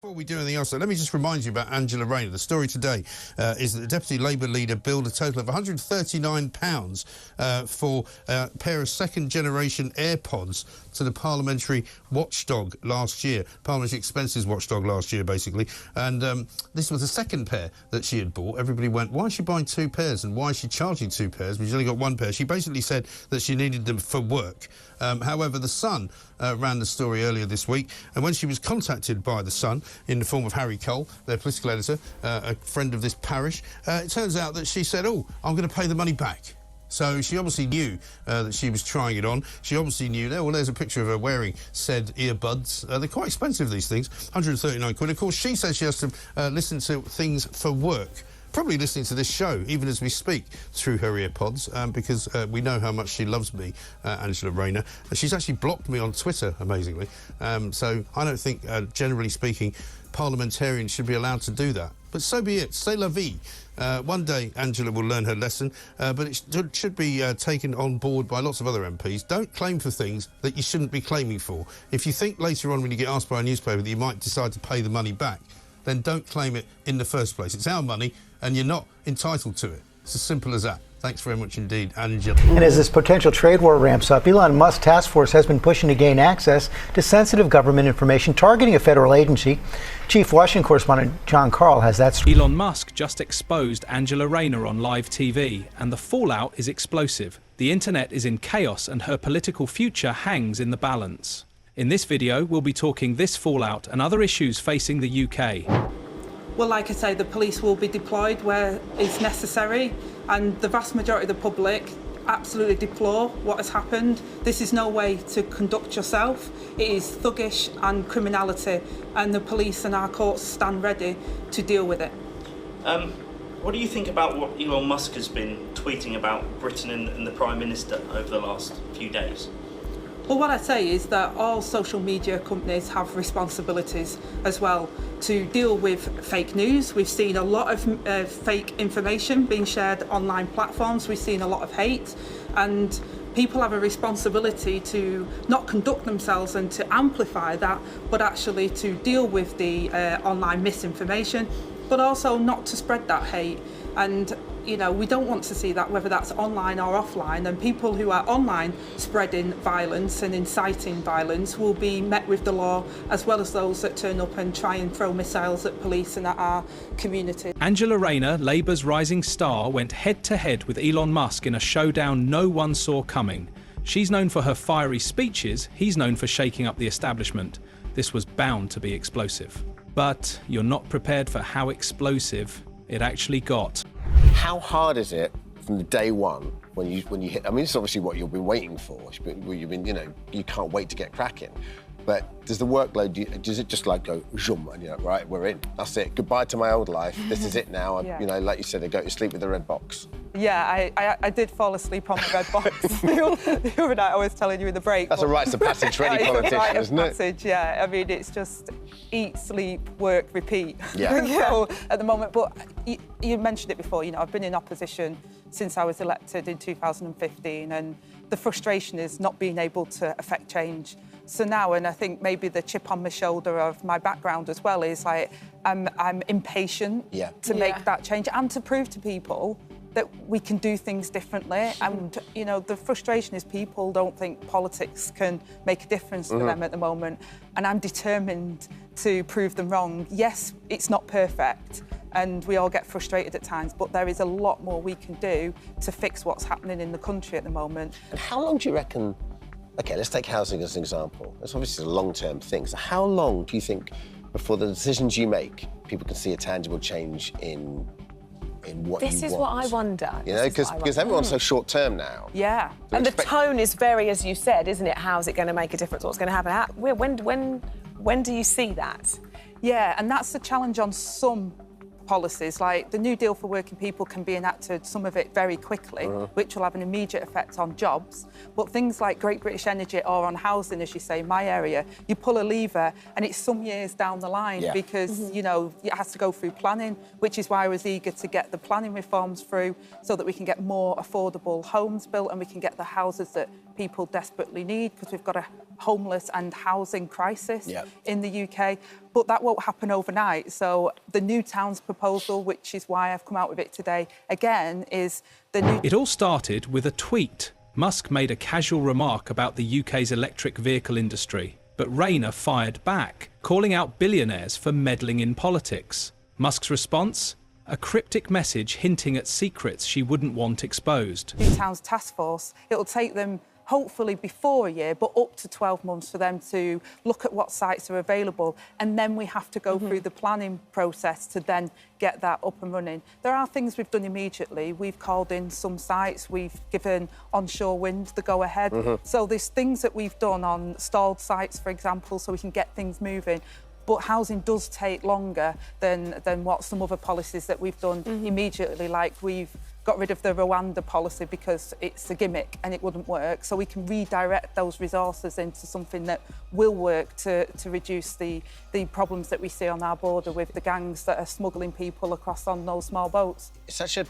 Before we do anything else, let me just remind you about Angela Rayner. The story today is that the Deputy Labour leader billed a total of £139 for a pair of second-generation AirPods to the parliamentary watchdog last year, parliamentary expenses watchdog last year, basically. And this was the second pair that she had bought. Everybody went, why is she buying two pairs and why is she charging two pairs? She's only got one pair. She basically said that she needed them for work. However, The Sun ran the story earlier this week, and when she was contacted by The Sun in the form of Harry Cole, their political editor, a friend of this parish, it turns out that she said, oh, I'm going to pay the money back. So she obviously knew that she was trying it on. She obviously knew, well, there's a picture of her wearing said earbuds. They're quite expensive, these things, 139 quid. Of course, she says she has to listen to things for work. Probably listening to this show, even as we speak, through her earpods, because we know how much she loves me, Angela Rayner. And she's actually blocked me on Twitter, amazingly. So I don't think, generally speaking, parliamentarians should be allowed to do that. But so be it. C'est la vie. One day, Angela will learn her lesson, but it should be taken on board by lots of other MPs. Don't claim for things that you shouldn't be claiming for. If you think later on when you get asked by a newspaper that you might decide to pay the money back, then don't claim it in the first place. It's our money, and you're not entitled to it. It's as simple as that. Thanks very much indeed, Angela. And as this potential trade war ramps up, Elon Musk's task force has been pushing to gain access to sensitive government information targeting a federal agency. Chief Washington correspondent John Carl has that story. Elon Musk just exposed Angela Rayner on live TV, and the fallout is explosive. The internet is in chaos, and her political future hangs in the balance. In this video, we'll be talking this fallout and other issues facing the UK. Well, like I say, the police will be deployed where it's necessary, and the vast majority of the public absolutely deplore what has happened. This is no way to conduct yourself. It is thuggish and criminality, and the police and our courts stand ready to deal with it. What do you think about what Elon Musk has been tweeting about Britain and the Prime Minister over the last few days? Well, what I say is that all social media companies have responsibilities as well to deal with fake news. We've seen a lot of fake information being shared online platforms. We've seen a lot of hate, and people have a responsibility to not conduct themselves and to amplify that, but actually to deal with the online misinformation, but also not to spread that hate. And you know, we don't want to see that, whether that's online or offline, and people who are online spreading violence and inciting violence will be met with the law, as well as those that turn up and try and throw missiles at police and at our community. Angela Rayner, Labour's rising star, went head-to-head with Elon Musk in a showdown no one saw coming. She's known for her fiery speeches, he's known for shaking up the establishment. This was bound to be explosive. But you're not prepared for how explosive it actually got. How hard is it from the day one when you hit? I mean, it's obviously what you've been waiting for. You've been, you can't wait to get cracking. But does the workload, does it just like go zoom and you're like, right, we're in. That's it. Goodbye to my old life. This is it now. Yeah. Like you said, I go to sleep with the red box. Yeah, I did fall asleep on the red box the other night. I was telling you in the break. That's a rites of passage for any politician, isn't it? Passage, yeah. I mean, it's just eat, sleep, work, repeat. Yeah. So, at the moment, but you mentioned it before, I've been in opposition since I was elected in 2015, and the frustration is not being able to affect change. So now, and I think maybe the chip on my shoulder of my background as well is like, I'm impatient to make that change and to prove to people that we can do things differently. And, the frustration is people don't think politics can make a difference to them at the moment. And I'm determined to prove them wrong. Yes, it's not perfect, and we all get frustrated at times, but there is a lot more we can do to fix what's happening in the country at the moment. And how long do you reckon, OK, let's take housing as an example. It's obviously a long-term thing. So how long do you think before the decisions you make, people can see a tangible change in what you want? This is what I wonder. Because everyone's so short-term now. Yeah. And the tone is very, as you said, isn't it? How's it going to make a difference? What's going to happen? When do you see that? Yeah, and that's the challenge on some policies. Like the New Deal for working people can be enacted, some of it very quickly, which will have an immediate effect on jobs. But things like Great British Energy or on housing, as you say, my area, you pull a lever and it's some years down the line because, it has to go through planning, which is why I was eager to get the planning reforms through so that we can get more affordable homes built and we can get the houses that people desperately need, because we've got a homeless and housing crisis in the UK. But that won't happen overnight. So the New Towns proposal, which is why I've come out with it today, again, is the new... It all started with a tweet. Musk made a casual remark about the UK's electric vehicle industry, but Rayner fired back, calling out billionaires for meddling in politics. Musk's response? A cryptic message hinting at secrets she wouldn't want exposed. New Towns Task Force, it'll take them hopefully before a year, but up to 12 months for them to look at what sites are available. And then we have to go through the planning process to then get that up and running. There are things we've done immediately. We've called in some sites. We've given onshore wind the go-ahead. So there's things that we've done on stalled sites, for example, so we can get things moving. But housing does take longer than what some other policies that we've done immediately, like we've got rid of the Rwanda policy because it's a gimmick and it wouldn't work. So we can redirect those resources into something that will work to reduce the problems that we see on our border with the gangs that are smuggling people across on those small boats. It's such a,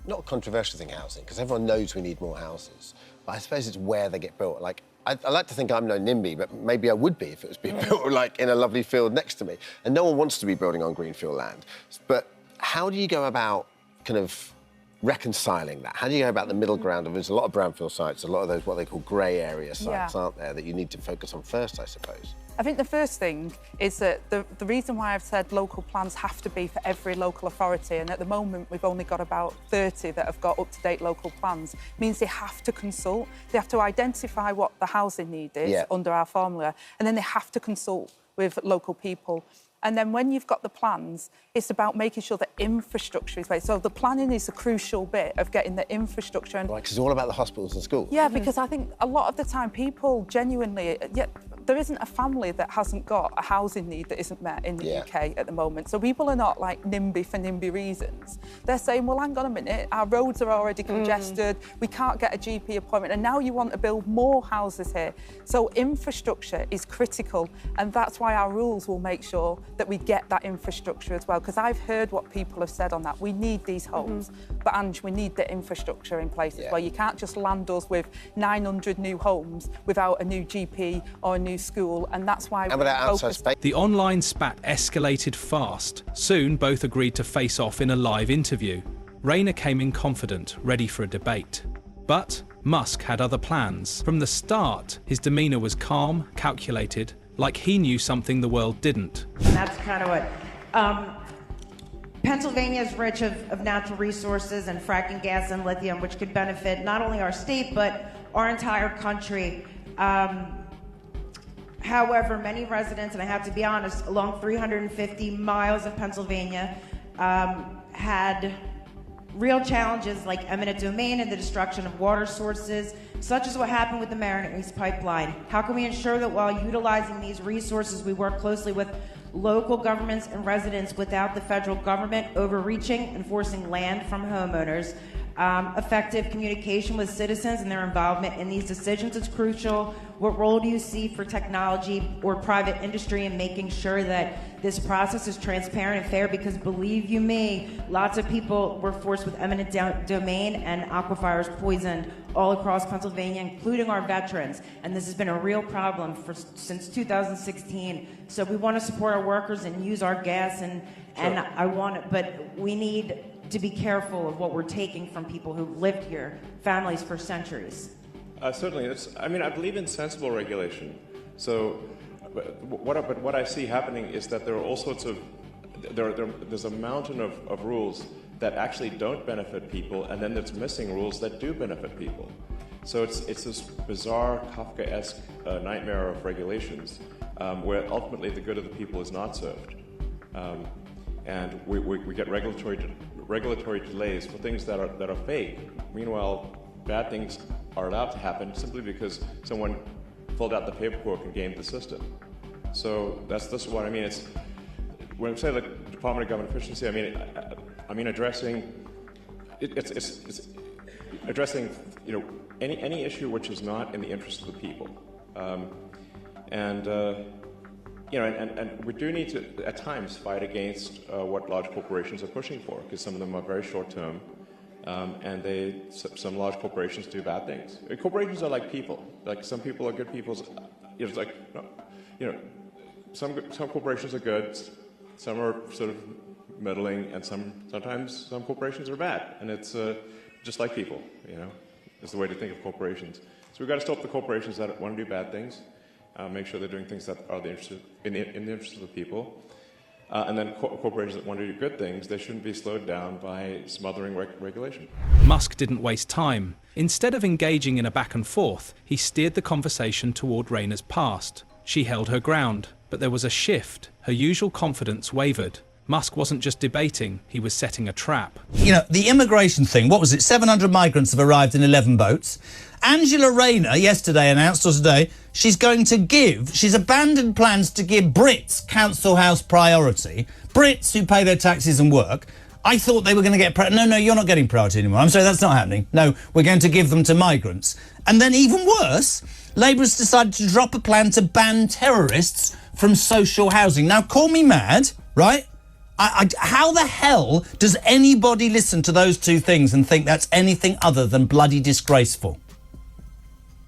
not a controversial thing, housing, because everyone knows we need more houses. But I suppose it's where they get built. Like, I like to think I'm no NIMBY, but maybe I would be if it was being built like in a lovely field next to me. And no one wants to be building on greenfield land. But how do you go about kind of reconciling that? How do you go about the middle ground of, there's a lot of brownfield sites, a lot of those what they call grey area sites, aren't there, that you need to focus on first, I suppose? I think the first thing is that the reason why I've said local plans have to be for every local authority, and at the moment we've only got about 30 that have got up-to-date local plans, means they have to consult. They have to identify what the housing need is under our formula, and then they have to consult with local people. And then when you've got the plans, it's about making sure that infrastructure is placed. So the planning is a crucial bit of getting the infrastructure. Right, because it's all about the hospitals and schools. Yeah, because I think a lot of the time people genuinely, there isn't a family that hasn't got a housing need that isn't met in the UK at the moment. So people are not like NIMBY for NIMBY reasons. They're saying, well, hang on a minute, our roads are already congested, we can't get a GP appointment, and now you want to build more houses here. So infrastructure is critical, and that's why our rules will make sure that we get that infrastructure as well, because I've heard what people have said on that. We need these homes, but Ange, we need the infrastructure in place as well. You can't just land us with 900 new homes without a new GP or a new school, and that's why the online spat escalated fast. Soon both agreed to face off in a live interview. Rayner came in confident, ready for a debate. But Musk had other plans. From the start, his demeanour was calm, calculated, like he knew something the world didn't. And that's kind of what... Pennsylvania is rich of natural resources and fracking gas and lithium, which could benefit not only our state, but our entire country. However, many residents, and I have to be honest, along 350 miles of Pennsylvania had real challenges like eminent domain and the destruction of water sources, such as what happened with the Mariner East pipeline. How can we ensure that while utilizing these resources, we work closely with local governments and residents without the federal government overreaching and forcing land from homeowners? Effective communication with citizens and their involvement in these decisions is crucial. What role do you see for technology or private industry in making sure that this process is transparent and fair? Because believe you me, lots of people were forced with eminent domain and aquifers poisoned all across Pennsylvania, including our veterans. And this has been a real problem since 2016. So we want to support our workers and use our gas, but we need to be careful of what we're taking from people who've lived here, families for centuries. Certainly, I believe in sensible regulation. So, but what I see happening is that there are all sorts of, there's a mountain of rules that actually don't benefit people, and then there's missing rules that do benefit people. So it's this bizarre Kafkaesque nightmare of regulations where ultimately the good of the people is not served. And we get regulatory delays for things that are fake. Meanwhile, bad things are allowed to happen simply because someone filled out the paperwork and gamed the system. So this is what I mean. It's when I say the Department of Government Efficiency, I mean addressing addressing any issue which is not in the interest of the people, and we do need to, at times, fight against what large corporations are pushing for, because some of them are very short-term, and some large corporations do bad things. Corporations are like people. Like some people are good people. It's like, some corporations are good, some are sort of meddling, and sometimes some corporations are bad. And it's just like people, is the way to think of corporations. So we've got to stop the corporations that want to do bad things, make sure they're doing things that are in the interest of the people. And then corporations that want to do good things, they shouldn't be slowed down by smothering regulation. Musk didn't waste time. Instead of engaging in a back and forth, he steered the conversation toward Rayner's past. She held her ground, but there was a shift. Her usual confidence wavered. Musk wasn't just debating, he was setting a trap. The immigration thing, what was it? 700 migrants have arrived in 11 boats. Angela Rayner yesterday announced, or today, she's abandoned plans to give Brits council house priority. Brits who pay their taxes and work. I thought they were going to get... No, you're not getting priority anymore. I'm sorry, that's not happening. No, we're going to give them to migrants. And then even worse, Labour's decided to drop a plan to ban terrorists from social housing. Now, call me mad, right? How the hell does anybody listen to those two things and think that's anything other than bloody disgraceful?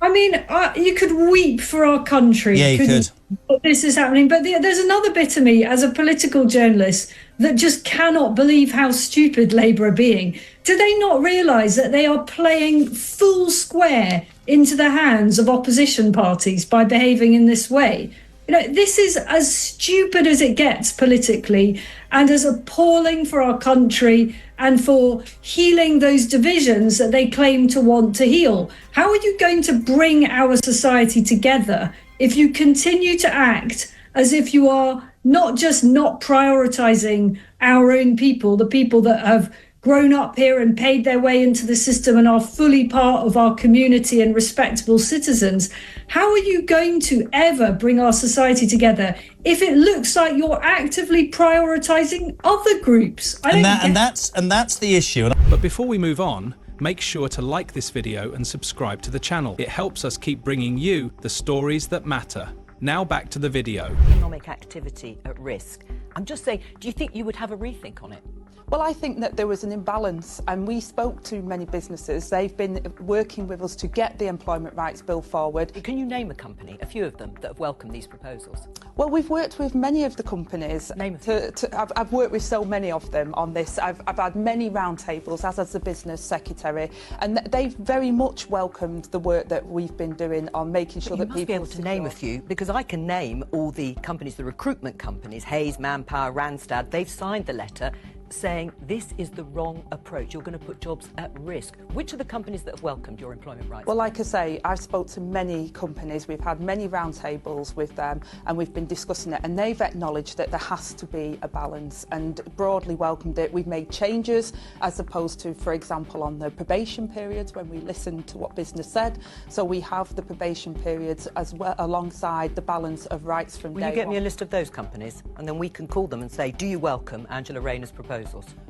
I mean, you could weep for our country. Yeah, you could. But this is happening. But there's another bit of me as a political journalist that just cannot believe how stupid Labour are being. Do they not realise that they are playing full square into the hands of opposition parties by behaving in this way? This is as stupid as it gets politically and as appalling for our country and for healing those divisions that they claim to want to heal. How are you going to bring our society together if you continue to act as if you are not just not prioritising our own people, the people that have grown up here and paid their way into the system and are fully part of our community and respectable citizens? How are you going to ever bring our society together if it looks like you're actively prioritising other groups? And that's the issue. But before we move on, make sure to like this video and subscribe to the channel. It helps us keep bringing you the stories that matter. Now back to the video. Economic activity at risk. I'm just saying, do you think you would have a rethink on it? Well, I think that there was an imbalance, and we spoke to many businesses. They've been working with us to get the Employment Rights Bill forward. Can you name a company, a few of them, that have welcomed these proposals? Well, we've worked with many of the companies. Name a few. I've worked with so many of them on this. I've had many roundtables, as has the business secretary, and they've very much welcomed the work that we've been doing on making sure that people... You must be able to name a few, because I can name all the companies, the recruitment companies, Hayes, Manpower, Randstad. They've signed the letter saying this is the wrong approach. You're going to put jobs at risk. Which are the companies that have welcomed your employment rights? Well, like I say, I've spoke to many companies. We've had many roundtables with them, and we've been discussing it, and they've acknowledged that there has to be a balance and broadly welcomed it. We've made changes as opposed to, for example, on the probation periods when we listened to what business said. So we have the probation periods as well alongside the balance of rights from day one. Will you get me a list of those companies, and then we can call them and say, do you welcome Angela Rayner's proposals?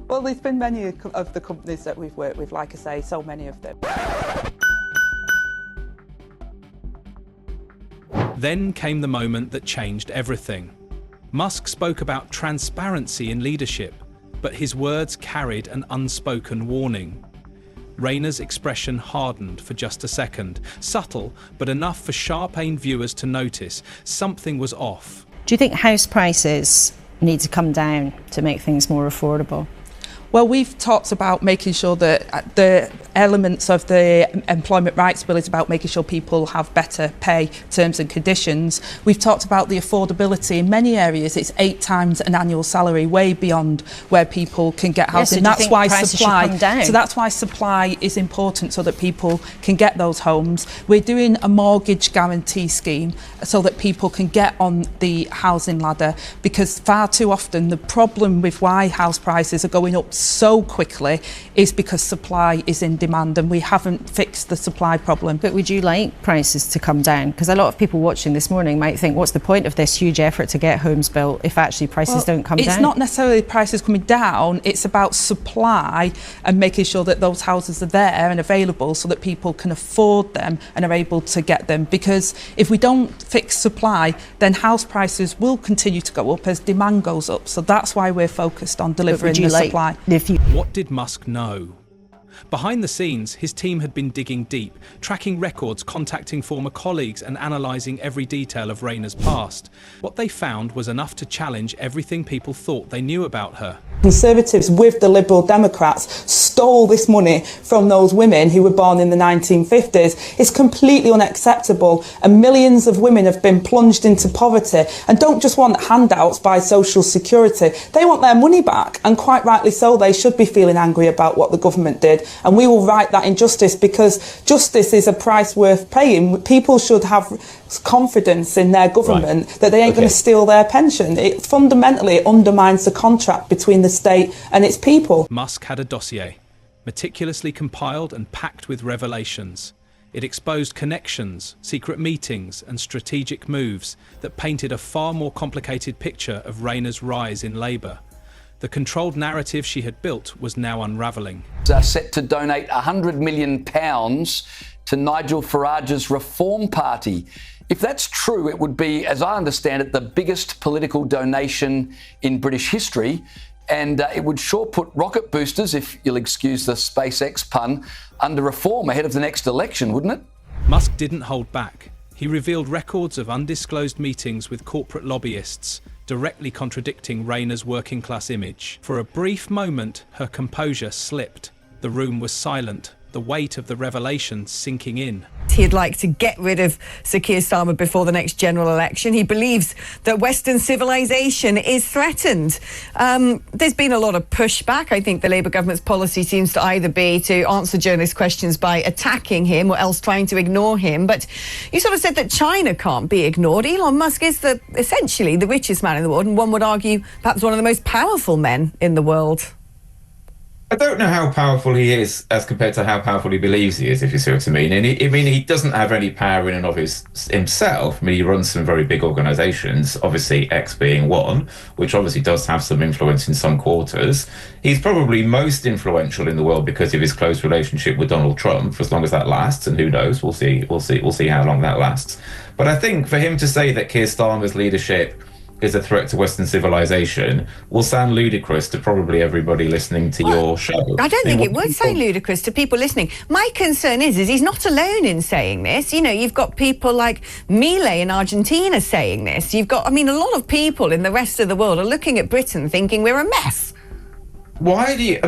Well, there's been many of the companies that we've worked with, like I say, so many of them. Then came the moment that changed everything. Musk spoke about transparency in leadership, but his words carried an unspoken warning. Rayner's expression hardened for just a second, subtle, but enough for sharp-aimed viewers to notice something was off. Do you think house prices need to come down to make things more affordable? Well, we've talked about making sure that the elements of the Employment Rights Bill is about making sure people have better pay terms and conditions. We've talked about the affordability. In many areas, it's 8 times an annual salary, way beyond where people can get housing. Yes, so that's why supply. So that's why supply is important, so that people can get those homes. We're doing a mortgage guarantee scheme so that people can get on the housing ladder, because far too often the problem with why house prices are going up so quickly is because supply is in demand, and we haven't fixed the supply problem. But would you like prices to come down? Because a lot of people watching this morning might think, what's the point of this huge effort to get homes built if actually prices don't come down? It's not necessarily prices coming down, it's about supply and making sure that those houses are there and available so that people can afford them and are able to get them. Because if we don't fix supply, then house prices will continue to go up as demand goes up. So that's why we're focused on delivering the supply. What did Musk know? Behind the scenes, his team had been digging deep, tracking records, contacting former colleagues and analysing every detail of Rayner's past. What they found was enough to challenge everything people thought they knew about her. Conservatives with the Liberal Democrats stole this money from those women who were born in the 1950s. It's completely unacceptable, and millions of women have been plunged into poverty and don't just want handouts by Social Security. They want their money back, and quite rightly so. They should be feeling angry about what the government did, and we will right that injustice, because justice is a price worth paying. People should have confidence in their government that they ain't going to steal their pension. It fundamentally undermines the contract between the state and its people. Musk had a dossier, meticulously compiled and packed with revelations. It exposed connections, secret meetings and strategic moves that painted a far more complicated picture of Rayner's rise in Labour. The controlled narrative she had built was now unravelling. Set to donate £100 million to Nigel Farage's Reform Party. If that's true, it would be, as I understand it, the biggest political donation in British history, and it would sure put rocket boosters, if you'll excuse the SpaceX pun, under reform ahead of the next election, wouldn't it? Musk didn't hold back. He revealed records of undisclosed meetings with corporate lobbyists, directly contradicting Rayner's working-class image. For a brief moment, her composure slipped. The room was silent, the weight of the revelation sinking in. He'd like to get rid of Sir Keir Starmer before the next general election. He believes that Western civilization is threatened. There's been a lot of pushback. I think the Labour government's policy seems to either be to answer journalists' questions by attacking him or else trying to ignore him. But you sort of said that China can't be ignored. Elon Musk is essentially the richest man in the world, and one would argue perhaps one of the most powerful men in the world. I don't know how powerful he is as compared to how powerful he believes he is, if you see what I mean. And he doesn't have any power in and of himself. I mean, he runs some very big organisations, obviously X being one, which obviously does have some influence in some quarters. He's probably most influential in the world because of his close relationship with Donald Trump, for as long as that lasts, and who knows, we'll see how long that lasts. But I think for him to say that Keir Starmer's leadership is a threat to Western civilization will sound ludicrous to probably everybody listening to your show. I don't think it would sound ludicrous to people listening. My concern is he's not alone in saying this. You know, you've got people like Milei in Argentina saying this. You've got, a lot of people in the rest of the world are looking at Britain thinking we're a mess. Why do you,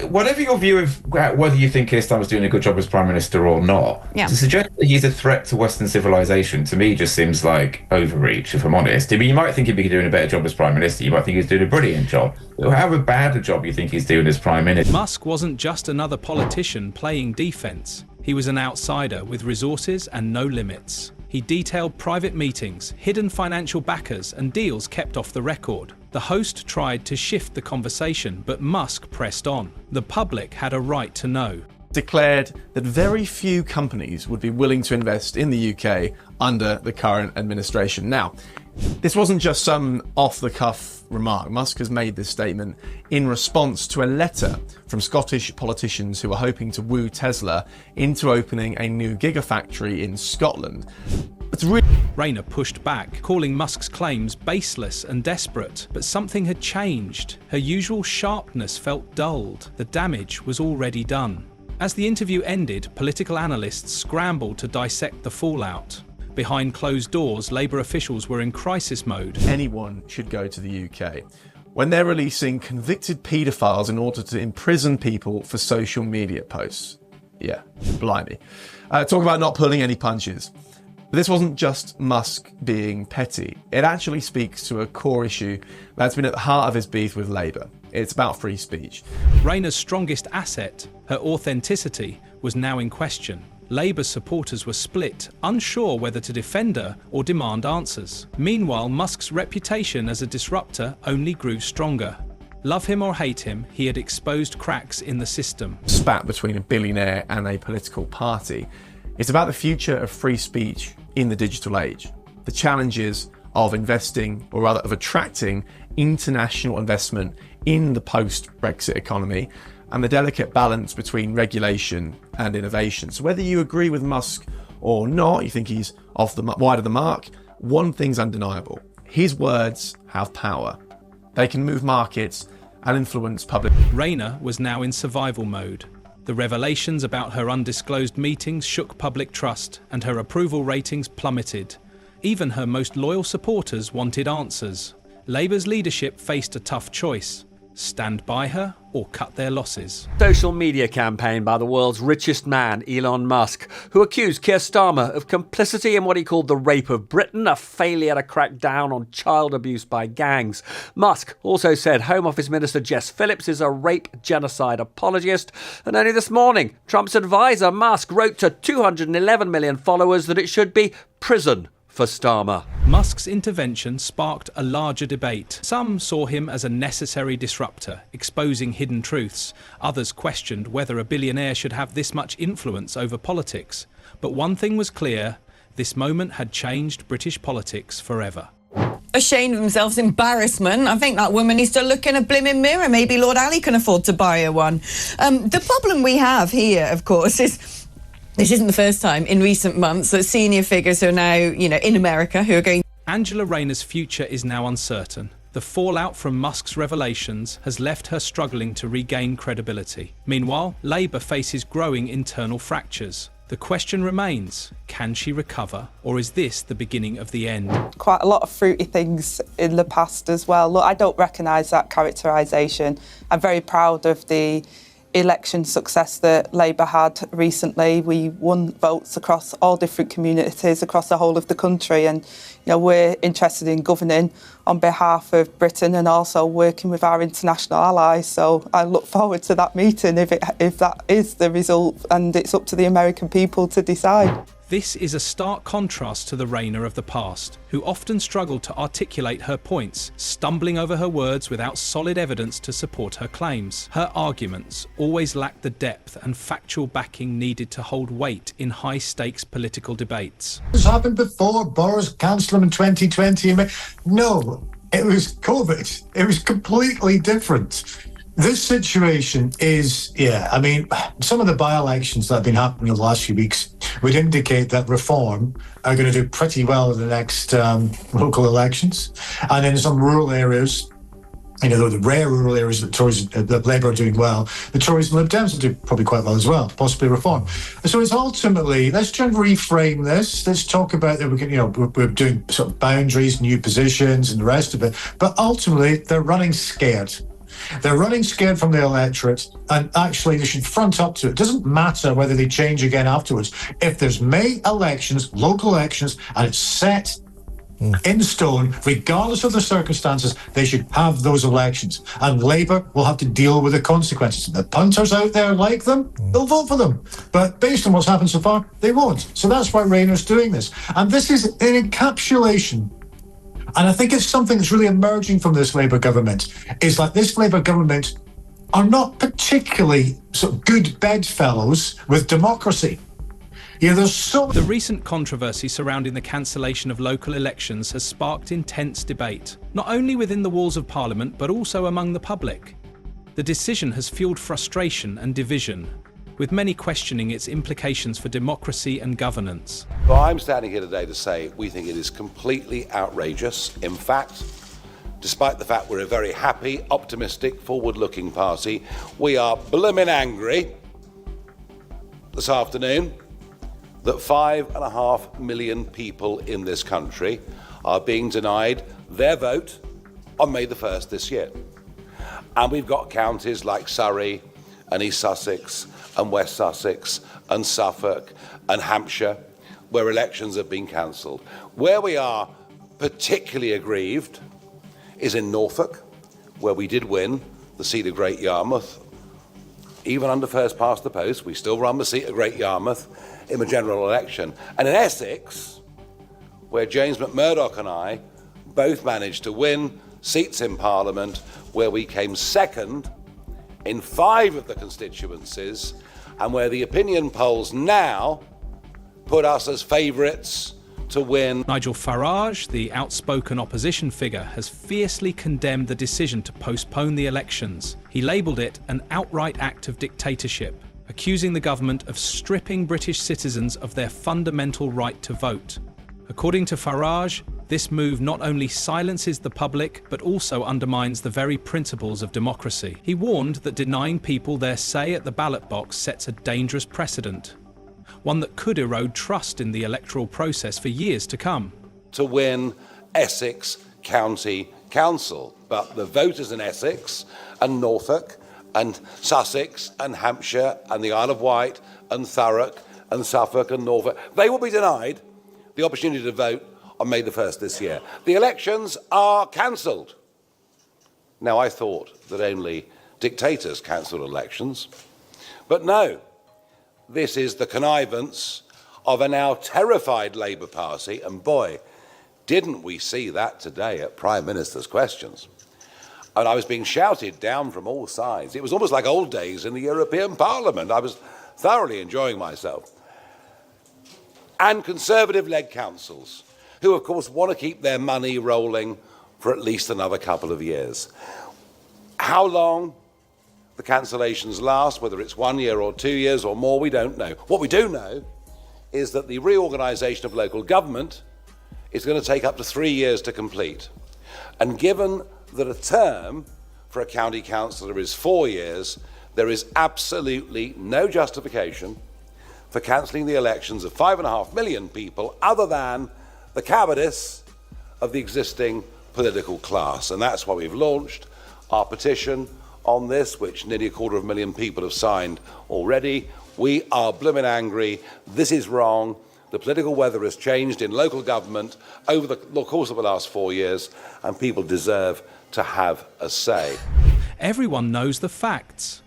whatever your view of whether you think Keir Starmer's doing a good job as Prime Minister or not, to suggest that he's a threat to Western civilization, to me, just seems like overreach, if I'm honest. You might think he'd be doing a better job as Prime Minister, you might think he's doing a brilliant job. However bad a job you think he's doing as Prime Minister. Musk wasn't just another politician playing defence. He was an outsider with resources and no limits. He detailed private meetings, hidden financial backers and deals kept off the record. The host tried to shift the conversation, but Musk pressed on. The public had a right to know. Declared that very few companies would be willing to invest in the UK under the current administration. Now, this wasn't just some off-the-cuff remark. Musk has made this statement in response to a letter from Scottish politicians who are hoping to woo Tesla into opening a new gigafactory in Scotland. Rayner pushed back, calling Musk's claims baseless and desperate. But something had changed. Her usual sharpness felt dulled. The damage was already done. As the interview ended, political analysts scrambled to dissect the fallout. Behind closed doors, Labour officials were in crisis mode. Anyone should go to the UK. When they're releasing convicted paedophiles in order to imprison people for social media posts. Yeah, blimey. Talk about not pulling any punches. But this wasn't just Musk being petty. It actually speaks to a core issue that's been at the heart of his beef with Labour. It's about free speech. Rayner's strongest asset, her authenticity, was now in question. Labour supporters were split, unsure whether to defend her or demand answers. Meanwhile, Musk's reputation as a disruptor only grew stronger. Love him or hate him, he had exposed cracks in the system. Spat between a billionaire and a political party. It's about the future of free speech in the digital age. The challenges of investing, or rather of attracting, international investment in the post-Brexit economy, and the delicate balance between regulation and innovation. So whether you agree with Musk or not, you think he's wide of the mark, one thing's undeniable. His words have power. They can move markets and influence public. Rayner was now in survival mode. The revelations about her undisclosed meetings shook public trust, and her approval ratings plummeted. Even her most loyal supporters wanted answers. Labour's leadership faced a tough choice: stand by her or cut their losses. Social media campaign by the world's richest man, Elon Musk, who accused Keir Starmer of complicity in what he called the rape of Britain, a failure to crack down on child abuse by gangs. Musk also said Home Office Minister Jess Phillips is a rape genocide apologist. And only this morning, Trump's advisor Musk wrote to 211 million followers that it should be prison for Starmer. Musk's intervention sparked a larger debate. Some saw him as a necessary disruptor, exposing hidden truths. Others questioned whether a billionaire should have this much influence over politics. But one thing was clear: this moment had changed British politics forever. Ashamed of themselves, embarrassment. I think that woman needs to look in a blimmin' mirror. Maybe Lord Ali can afford to buy her one. The problem we have here, of course, is this isn't the first time in recent months that senior figures who are now, in America, who are going... Angela Rayner's future is now uncertain. The fallout from Musk's revelations has left her struggling to regain credibility. Meanwhile, Labour faces growing internal fractures. The question remains, can she recover, or is this the beginning of the end? Quite a lot of fruity things in the past as well. Look, I don't recognise that characterisation. I'm very proud of the election success that Labour had recently. We won votes across all different communities across the whole of the country, and we're interested in governing on behalf of Britain and also working with our international allies. So I look forward to that meeting if that is the result, and it's up to the American people to decide. This is a stark contrast to the Rayner of the past, who often struggled to articulate her points, stumbling over her words without solid evidence to support her claims. Her arguments always lacked the depth and factual backing needed to hold weight in high-stakes political debates. This happened before. Boris cancelled them in 2020. No, it was COVID. It was completely different. This situation is, some of the by-elections that have been happening in the last few weeks would indicate that Reform are going to do pretty well in the next local elections. And in some rural areas, the rare rural areas that Labour are doing well, the Tories and Lib Dems will do probably quite well as well, possibly Reform. So it's ultimately, let's try and reframe this. Let's talk about that we're doing sort of boundaries, new positions and the rest of it. But ultimately, they're running scared. They're running scared from the electorate, and actually they should front up to it. It doesn't matter whether they change again afterwards. If there's May elections, local elections, and it's set in stone, regardless of the circumstances, they should have those elections. And Labour will have to deal with the consequences. The punters out there like them, they'll vote for them. But based on what's happened so far, they won't. So that's why Rayner's doing this. And this is an encapsulation. And I think it's something that's really emerging from this Labour government, is that this Labour government are not particularly sort of good bedfellows with democracy. The recent controversy surrounding the cancellation of local elections has sparked intense debate, not only within the walls of Parliament, but also among the public. The decision has fueled frustration and division, with many questioning its implications for democracy and governance. Well, I'm standing here today to say we think it is completely outrageous. In fact, despite the fact we're a very happy, optimistic, forward-looking party, we are blimmin' angry this afternoon that 5.5 million people in this country are being denied their vote on May the 1st this year. And we've got counties like Surrey and East Sussex and West Sussex and Suffolk and Hampshire where elections have been cancelled. Where we are particularly aggrieved is in Norfolk, where we did win the seat of Great Yarmouth. Even under first past the post, we still run the seat of Great Yarmouth in the general election. And in Essex, where James McMurdoch and I both managed to win seats in Parliament, where we came second in 5 of the constituencies, and where the opinion polls now put us as favourites to win. Nigel Farage, the outspoken opposition figure, has fiercely condemned the decision to postpone the elections. He labelled it an outright act of dictatorship, accusing the government of stripping British citizens of their fundamental right to vote. According to Farage, This move not only silences the public, but also undermines the very principles of democracy. He warned that denying people their say at the ballot box sets a dangerous precedent, one that could erode trust in the electoral process for years to come. To win Essex County Council, but the voters in Essex and Norfolk and Sussex and Hampshire and the Isle of Wight and Thurrock and Suffolk and Norfolk, they will be denied the opportunity to vote on May the 1st this year. The elections are cancelled. Now, I thought that only dictators cancelled elections, but no, this is the connivance of a now terrified Labour Party, and boy, didn't we see that today at Prime Minister's questions. And I was being shouted down from all sides. It was almost like old days in the European Parliament. I was thoroughly enjoying myself. And Conservative-led councils, who of course want to keep their money rolling for at least another couple of years. How long the cancellations last, whether it's 1 year or 2 years or more, we don't know. What we do know is that the reorganisation of local government is going to take up to 3 years to complete. And given that a term for a county councillor is 4 years, there is absolutely no justification for cancelling the elections of 5.5 million people other than the cowardice of the existing political class. And that's why we've launched our petition on this, which nearly 250,000 people have signed already. We are blooming angry. This is wrong. The political weather has changed in local government over the course of the last 4 years, and people deserve to have a say. Everyone knows the facts.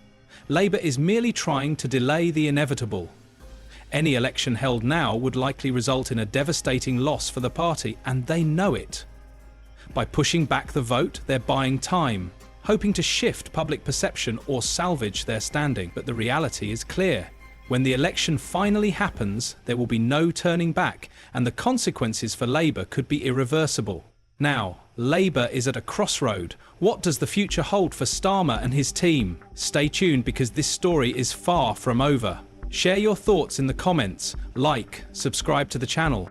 Labour is merely trying to delay the inevitable. Any election held now would likely result in a devastating loss for the party, and they know it. By pushing back the vote, they're buying time, hoping to shift public perception or salvage their standing. But the reality is clear. When the election finally happens, there will be no turning back, and the consequences for Labour could be irreversible. Now, Labour is at a crossroad. What does the future hold for Starmer and his team? Stay tuned, because this story is far from over. Share your thoughts in the comments, like, subscribe to the channel.